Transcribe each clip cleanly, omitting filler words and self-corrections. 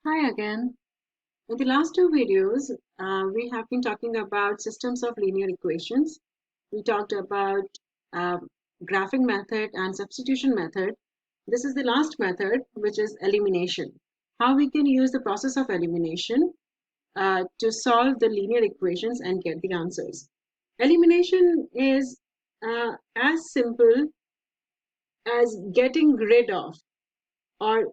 Hi again. In the last two videos, we have been talking about systems of linear equations. We talked about uh, graphing method and substitution method. This is the last method, which is elimination. How we can use the process of elimination to solve the linear equations and get the answers. Elimination is as simple as getting rid of or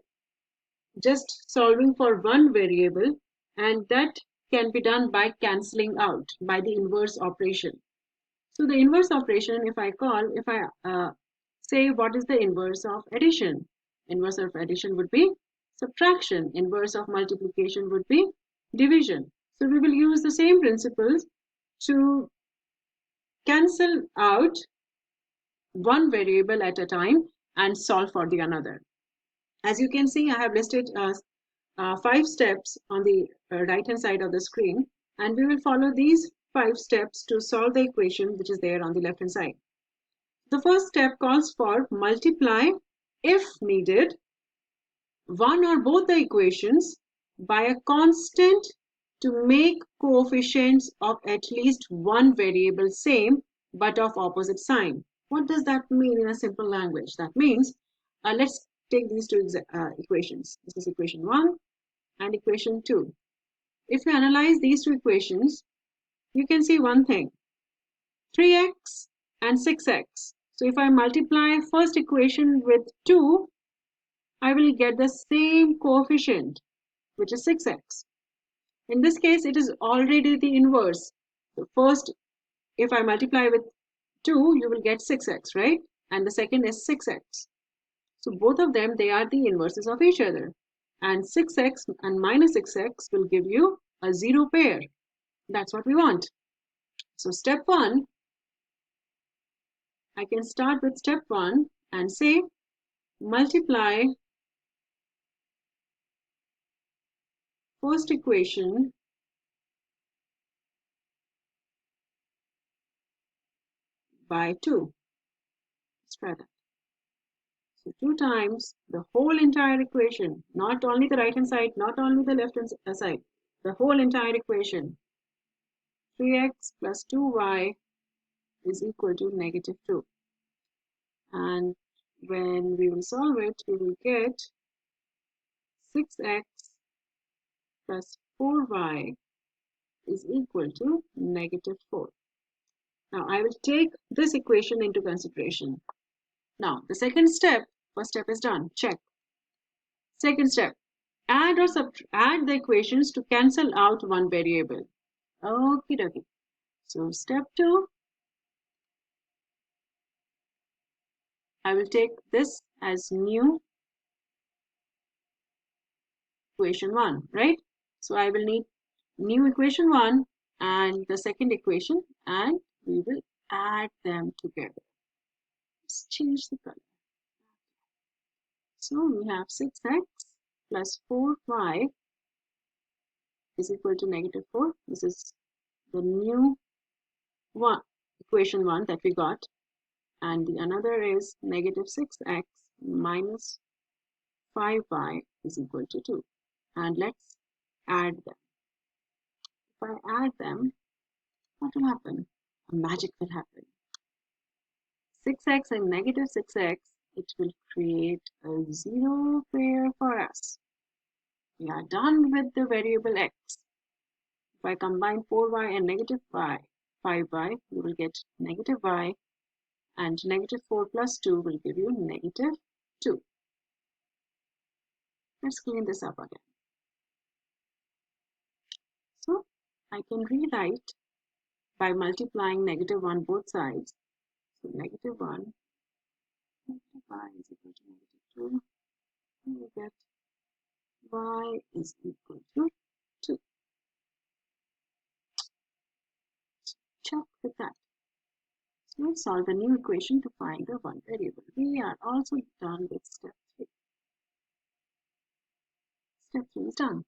just solving for one variable, and that can be done by cancelling out by the inverse operation. So the inverse operation, if I say what is the inverse of addition? Inverse of addition would be subtraction. Inverse of multiplication would be division. So we will use the same principles to cancel out one variable at a time and solve for the another. As you can see, I have listed 5 steps on the right hand side of the screen, and we will follow these 5 steps to solve the equation which is there on the left hand side. The first step calls for multiply, if needed, one or both the equations by a constant to make coefficients of at least one variable same but of opposite sign. What does that mean in a simple language? That means, let's take these two equations. This is equation 1 and equation 2. If you analyze these two equations, you can see one thing, 3x and 6x. So if I multiply first equation with 2, I will get the same coefficient, which is 6x. In this case, it is already the inverse. So first, if I multiply with 2, you will get 6x, right? And the second is 6x. So both of them, they are the inverses of each other. And 6x and minus 6x will give you a zero pair. That's what we want. So step 1, I can start with step 1 and say multiply first equation by 2. Let's try that. So 2 times the whole entire equation, not only the right hand side, not only the left hand side, the whole entire equation. 3x plus 2y is equal to negative 2. And when we will solve it, we will get 6x plus 4y is equal to negative 4. Now I will take this equation into consideration. Now the second step, first step is done, check. Second step, add or add the equations to cancel out one variable. Okie dokie. So step 2, I will take this as new equation 1, right? So I will need new equation 1 and the second equation, and we will add them together. Let's change the color. So we have 6x plus 4y is equal to negative 4. This is the new equation 1 that we got, and the another is negative 6x minus 5y is equal to 2. And let's add them. If I add them, what will happen? A magic will happen. 6x and negative 6x, it will create a zero pair for us. We are done with the variable x. If I combine 4y and negative y, 5y, you will get negative y, and negative 4 plus 2 will give you negative 2. Let's clean this up again. So I can rewrite by multiplying negative 1 both sides. So negative 1 negative y is equal to negative 2. And we get y is equal to 2. Check with that. So let's solve the new equation to find the one variable. We are also done with step 3. Step 3 is done.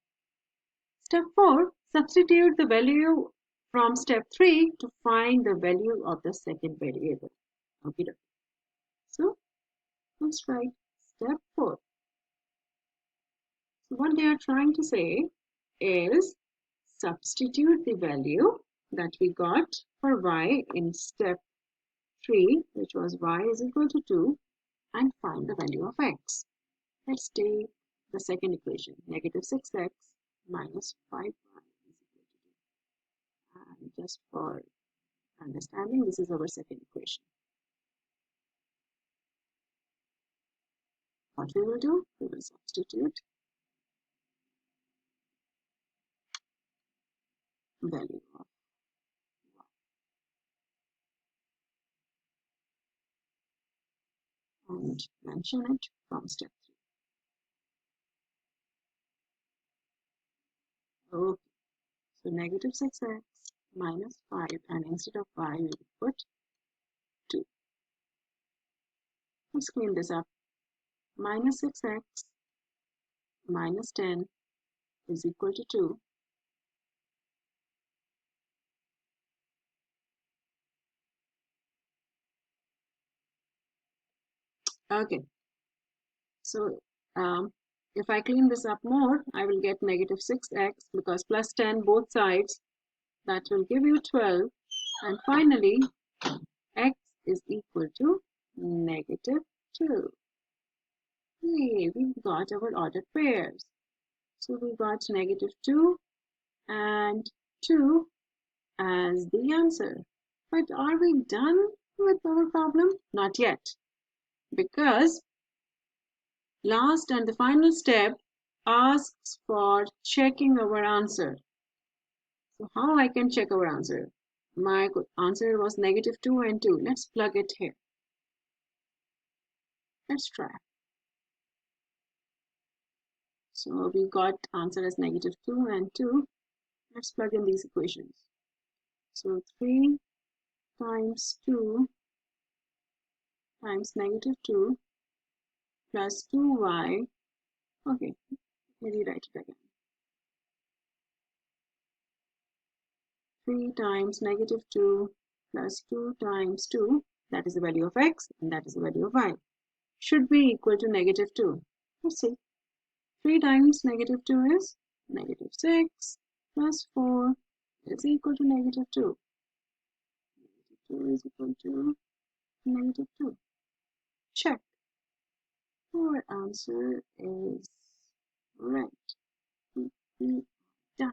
Step 4, substitute the value from step 3 to find the value of the second variable. Okay. So let's write step 4. What they are trying to say is substitute the value that we got for y in step 3, which was y is equal to 2, and find the value of x. Let's take the second equation, negative 6x minus 5y is equal to 2. And just for understanding, this is our second equation. What we will do, we will substitute value of y and mention it from step 3. Okay, so negative 6x minus 5, and instead of y, we will put 2. Let's clean this up. Minus 6x minus 10 is equal to 2. Okay, so if I clean this up more, I will get negative 6x because plus 10 both sides, that will give you 12. And finally, x is equal to negative 2. Hey, we got our ordered pairs. So we got negative 2 and 2 as the answer. But are we done with our problem? Not yet, because last and the final step asks for checking our answer. So how I can check our answer? My answer was negative 2 and 2. Let's plug it here. Let's try. So we got answer as negative 2 and 2. Let's plug in these equations. So 3 times 2 times negative 2 plus 2y. Okay, let me rewrite it again. 3 times negative 2 plus 2 times 2, that is the value of x, and that is the value of y, should be equal to negative 2. Let's see. 3 times negative 2 is negative 6 plus 4 is equal to negative 2. Negative 2 is equal to negative 2. Check. Our answer is right. We are done.